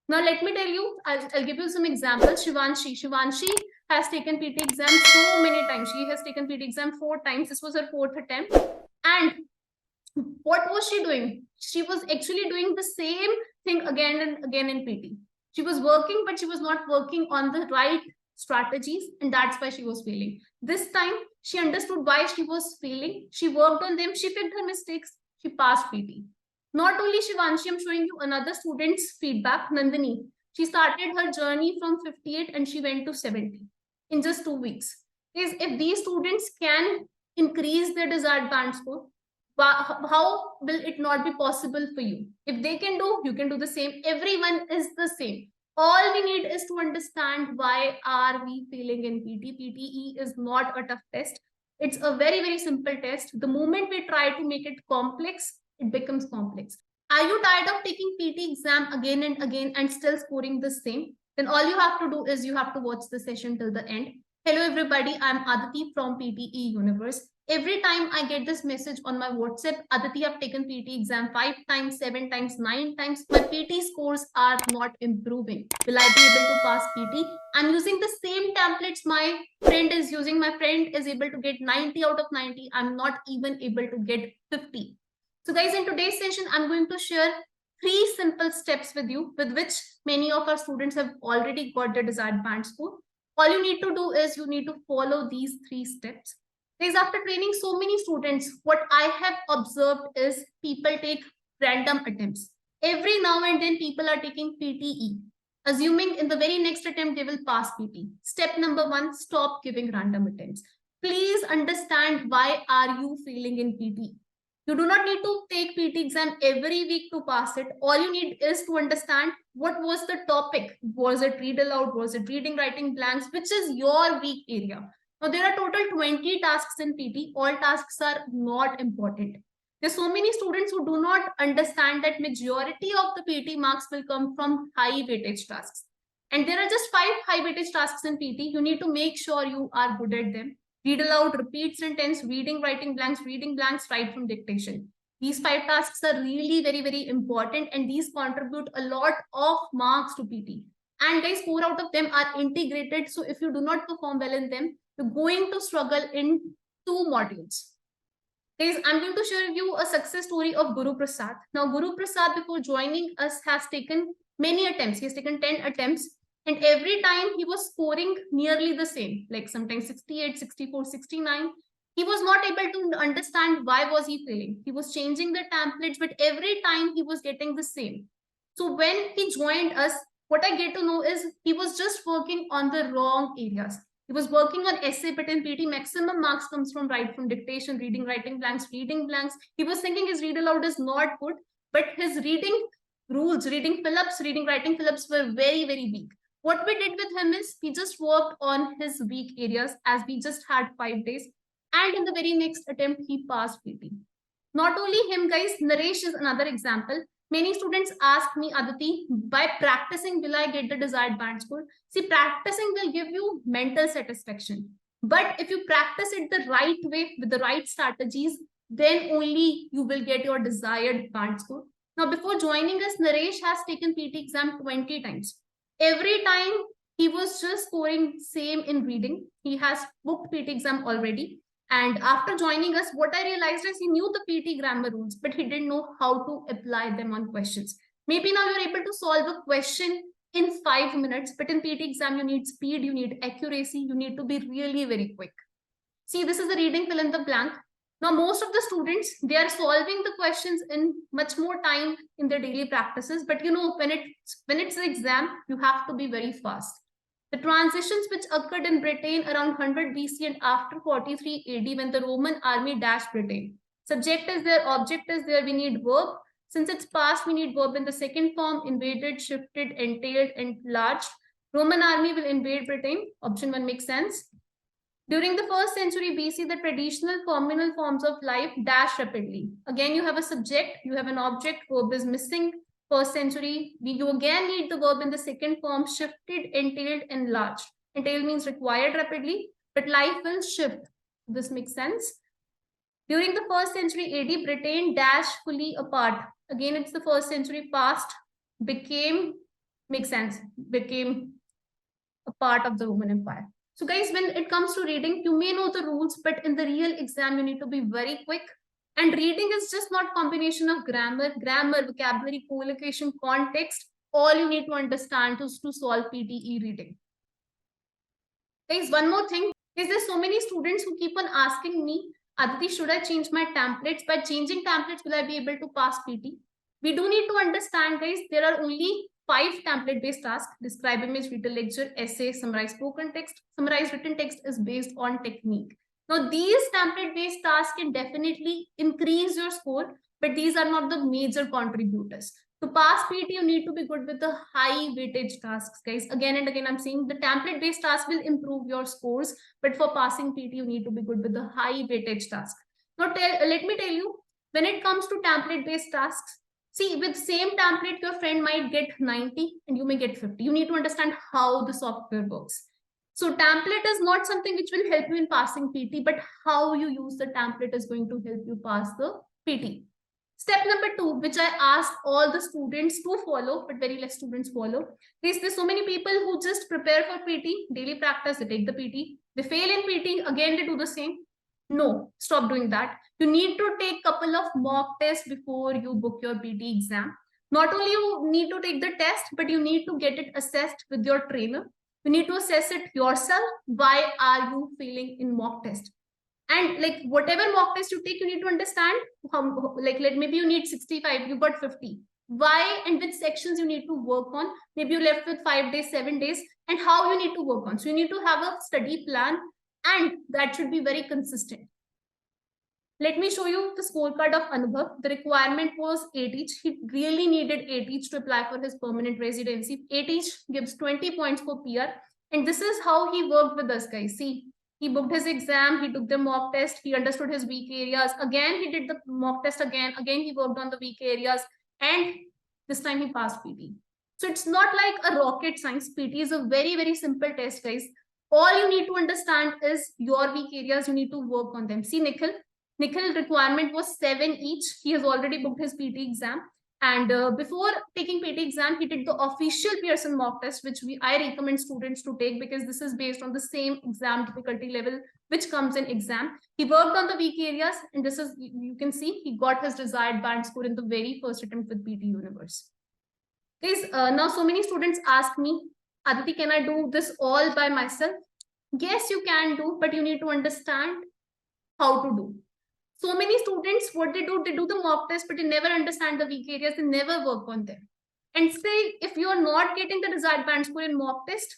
Now, let me tell you, I'll give you some examples. Shivanshi has taken PT exam so many times. She has taken PT exam 4 times. This was her fourth attempt. And what was she doing? She was actually doing the same thing again and again in PT. She was working, but she was not working on the right strategies, and that's why she was failing. This time, she understood why she was failing. She worked on them, she fixed her mistakes, she passed PT. Not only Shivanshi, I'm showing you another student's feedback, Nandini. She started her journey from 58 and she went to 70 in just 2 weeks. If these students can increase their desired band score, how will it not be possible for you? If they can do, you can do the same. Everyone is the same. All we need is to understand why are we failing in PT. PTE is not a tough test. It's a very, very simple test. The moment we try to make it complex, it becomes complex. Are you tired of taking PT exam again and again and still scoring the same? Then all you have to do is you have to watch the session till the end. Hello everybody, I'm Aditi from PTE Universe. Every time I get this message on my WhatsApp, Aditi, I've taken PT exam 5 times, 7 times, 9 times. My PT scores are not improving. Will I be able to pass PT? I'm using the same templates my friend is using. My friend is able to get 90 out of 90. I'm not even able to get 50. So guys, in today's session, I'm going to share 3 simple steps with you, with which many of our students have already got their desired band score. All you need to do is you need to follow these 3 steps. Guys, after training so many students, what I have observed is people take random attempts. Every now and then people are taking PTE, assuming in the very next attempt they will pass PT. Step number 1, stop giving random attempts. Please understand why are you failing in PT. You do not need to take PT exam every week to pass it. All you need is to understand what was the topic. Was it read aloud? Was it reading, writing blanks? Which is your weak area? Now, there are total 20 tasks in PT. All tasks are not important. There's so many students who do not understand that majority of the PT marks will come from high weightage tasks. And there are just 5 high weightage tasks in PT. You need to make sure you are good at them. Read aloud, repeat sentence, reading, writing blanks, write from dictation. These 5 tasks are really very, very important, and these contribute a lot of marks to PT. And guys, 4 out of them are integrated. So if you do not perform well in them, you're going to struggle in 2 modules. Guys, I'm going to share you a success story of Guru Prasad. Now, Guru Prasad, before joining us, has taken many attempts. He has taken 10 attempts. And every time he was scoring nearly the same, like sometimes 68, 64, 69. He was not able to understand why was he failing. He was changing the templates, but every time he was getting the same. So when he joined us, what I get to know is he was just working on the wrong areas. He was working on essay, but in PT, maximum marks comes from write from dictation, reading, writing blanks, reading blanks. He was thinking his read aloud is not good, but his reading rules, reading fill-ups, reading, writing fill-ups were very, very weak. What we did with him is we just worked on his weak areas, as we just had 5 days. And in the very next attempt, he passed PT. Not only him, guys, Naresh is another example. Many students ask me, Aditi, by practicing, will I get the desired band score? See, practicing will give you mental satisfaction. But if you practice it the right way with the right strategies, then only you will get your desired band score. Now, before joining us, Naresh has taken PT exam 20 times. Every time he was just scoring same in reading. He has booked PT exam already. And after joining us, what I realized is he knew the PT grammar rules, but he didn't know how to apply them on questions. Maybe now you're able to solve a question in 5 minutes, but in PT exam, you need speed, you need accuracy, you need to be really very quick. See, this is the reading fill in the blank. Now, most of the students, they are solving the questions in much more time in their daily practices. But you know, when it's an exam, you have to be very fast. The transitions which occurred in Britain around 100 BC and after 43 AD when the Roman army dashed Britain. Subject is there, object is there, we need verb. Since it's past, we need verb in the second form, invaded, shifted, entailed, enlarged. Roman army will invade Britain. Option 1 makes sense. During the 1st century BC, the traditional communal forms of life dashed rapidly. Again, you have a subject, you have an object, verb is missing. 1st century, you again need the verb in the second form, shifted, entailed, enlarged. Entail means required rapidly, but life will shift. This makes sense. During the 1st century AD, Britain dashed fully apart. Again, it's the 1st century past, became Makes sense. Became a part of the Roman Empire. So guys, when it comes to reading, you may know the rules, but in the real exam, you need to be very quick. And reading is just not combination of grammar, vocabulary, collocation, context. All you need to understand is to solve PTE reading. Guys, one more thing is there's so many students who keep on asking me, Aditi, should I change my templates? By changing templates, will I be able to pass PT? We do need to understand, guys, there are only 5 template-based tasks: describe image, read a lecture, essay, summarize spoken text. Summarize written text is based on technique. Now, these template-based tasks can definitely increase your score, but these are not the major contributors. To pass PT, you need to be good with the high weightage tasks, guys. Again and again, I'm saying the template-based tasks will improve your scores, but for passing PT, you need to be good with the high weightage task. Now, let me tell you, when it comes to template-based tasks, see, with same template, your friend might get 90 and you may get 50. You need to understand how the software works. So template is not something which will help you in passing PT, but how you use the template is going to help you pass the PT. Step number 2, which I ask all the students to follow, but very less students follow. There's so many people who just prepare for PT, daily practice, they take the PT, they fail in PT, again they do the same. No, stop doing that. You need to take couple of mock tests before you book your PT exam. Not only you need to take the test, but you need to get it assessed with your trainer. You need to assess it yourself. Why are you failing in mock test? And like whatever mock test you take, you need to understand how, like maybe you need 65, you got 50. Why and which sections you need to work on. Maybe you left with 5 days, 7 days, and how you need to work on. So you need to have a study plan, and that should be very consistent. Let me show you the scorecard of Anubhav. The requirement was 8 each. He really needed 8 each to apply for his permanent residency. 8 each gives 20 points for PR. And this is how he worked with us, guys. See, he booked his exam, he took the mock test, he understood his weak areas. Again, he did the mock test again. Again, he worked on the weak areas. And this time he passed PT. So it's not like a rocket science. PT is a very, very simple test, guys. All you need to understand is your weak areas. You need to work on them. See, Nikhil requirement was 7 each. He has already booked his PT exam. And before taking PT exam, he did the official Pearson mock test, which I recommend students to take because this is based on the same exam difficulty level which comes in exam. He worked on the weak areas, and this is, you can see, he got his desired band score in the very first attempt with PT Universe. Guys, now so many students ask me, Aditi, can I do this all by myself? Yes, you can do, but you need to understand how to do. So many students, what they do the mock test, but they never understand the weak areas, they never work on them. And say, if you're not getting the desired band score in mock test,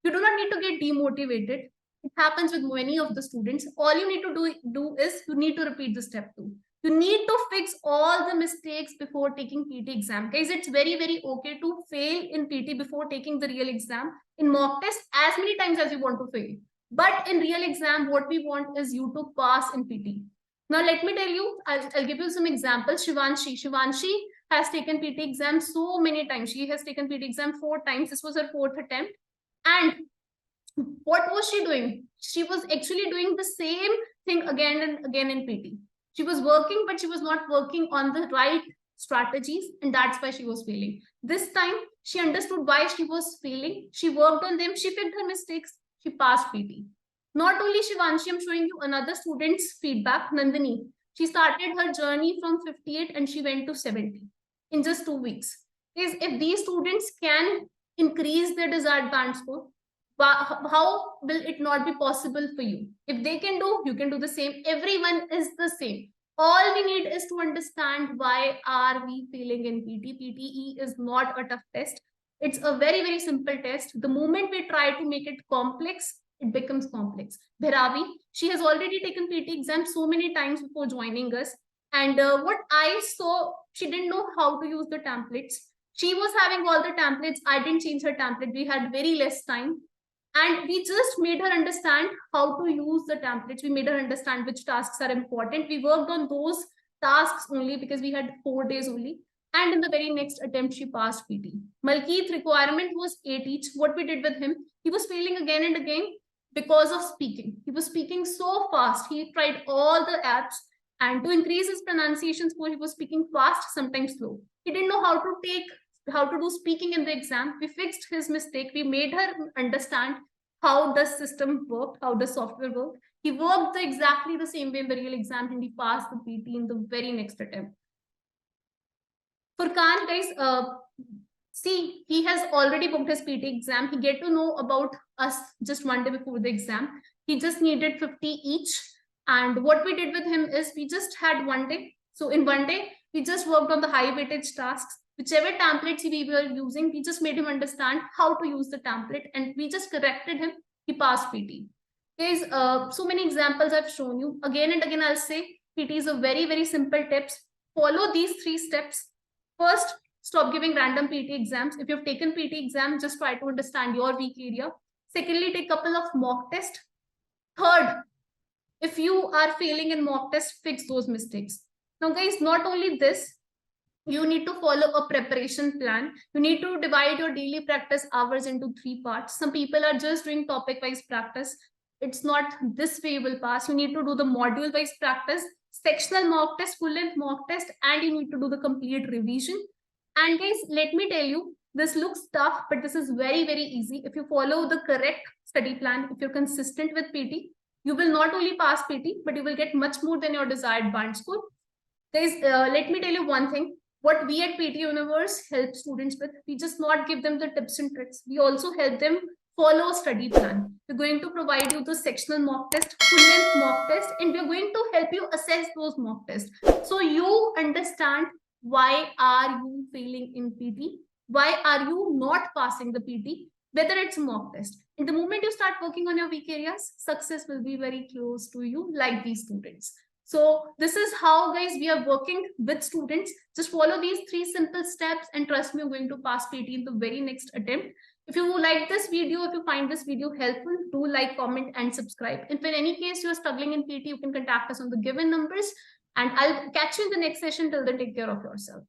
you do not need to get demotivated. It happens with many of the students. All you need to do is you need to repeat the step 2. You need to fix all the mistakes before taking PT exam. Guys, it's very, very okay to fail in PT before taking the real exam. In mock test, as many times as you want to fail. But in real exam, what we want is you to pass in PT. Now, let me tell you, I'll give you some examples. Shivanshi has taken PT exam so many times. She has taken PT exam 4 times. This was her 4th attempt. And what was she doing? She was actually doing the same thing again and again in PT. She was working, but she was not working on the right strategies, and that's why she was failing. This time, she understood why she was failing. She worked on them. She fixed her mistakes. She passed PT. Not only Shivanshi, I'm showing you another student's feedback, Nandini. She started her journey from 58 and she went to 70 in just 2 weeks. If these students can increase their desired band score, how will it not be possible for you? If they can do, you can do the same. Everyone is the same. All we need is to understand why are we failing in PT. PTE is not a tough test. It's a very, very simple test. The moment we try to make it complex, it becomes complex. Bhairavi, she has already taken PT exam so many times before joining us. And what I saw, she didn't know how to use the templates. She was having all the templates. I didn't change her template. We had very less time. And we just made her understand how to use the templates. We made her understand which tasks are important. We worked on those tasks only because we had 4 days only. And in the very next attempt, she passed PT. Malkeet requirement was 8 each. What we did with him, he was failing again and again because of speaking. He was speaking so fast. He tried all the apps, and to increase his pronunciation score, he was speaking fast, sometimes slow. He didn't know how to take how to do speaking in the exam. We fixed his mistake. We made her understand how the system worked, how the software worked. He worked exactly the same way in the real exam, and he passed the PT in the very next attempt. Furkan, guys, see, he has already booked his PT exam. He get to know about us just one day before the exam. He just needed 50 each. And what we did with him is we just had one day. So in one day, we just worked on the high weightage tasks. Whichever templates we were using, we just made him understand how to use the template, and we just corrected him. He passed PT. Guys, so many examples I've shown you. Again and again, I'll say PT is a very, very simple tips. Follow these 3 steps. First, stop giving random PT exams. If you've taken PT exam, just try to understand your weak area. Secondly, take a couple of mock tests. Third, if you are failing in mock test, fix those mistakes. Now, guys, not only this, you need to follow a preparation plan. You need to divide your daily practice hours into 3 parts. Some people are just doing topic-wise practice. It's not this way you will pass. You need to do the module-wise practice, sectional mock test, full-length mock test, and you need to do the complete revision. And guys, let me tell you, this looks tough, but this is very, very easy. If you follow the correct study plan, if you're consistent with PT, you will not only pass PT, but you will get much more than your desired band score. Guys, let me tell you one thing. What we at PT Universe help students with, we just not give them the tips and tricks. We also help them follow a study plan. We're going to provide you the sectional mock test, full-length mock test, and we're going to help you assess those mock tests. So you understand why are you failing in PT? Why are you not passing the PT? Whether it's a mock test. And the moment you start working on your weak areas, success will be very close to you, like these students. So this is how, guys, we are working with students. Just follow these 3 simple steps, and trust me, you're going to pass PT in the very next attempt. If you like this video, if you find this video helpful, do like, comment, and subscribe. If in any case you are struggling in PT, you can contact us on the given numbers, and I'll catch you in the next session. Till then, take care of yourself.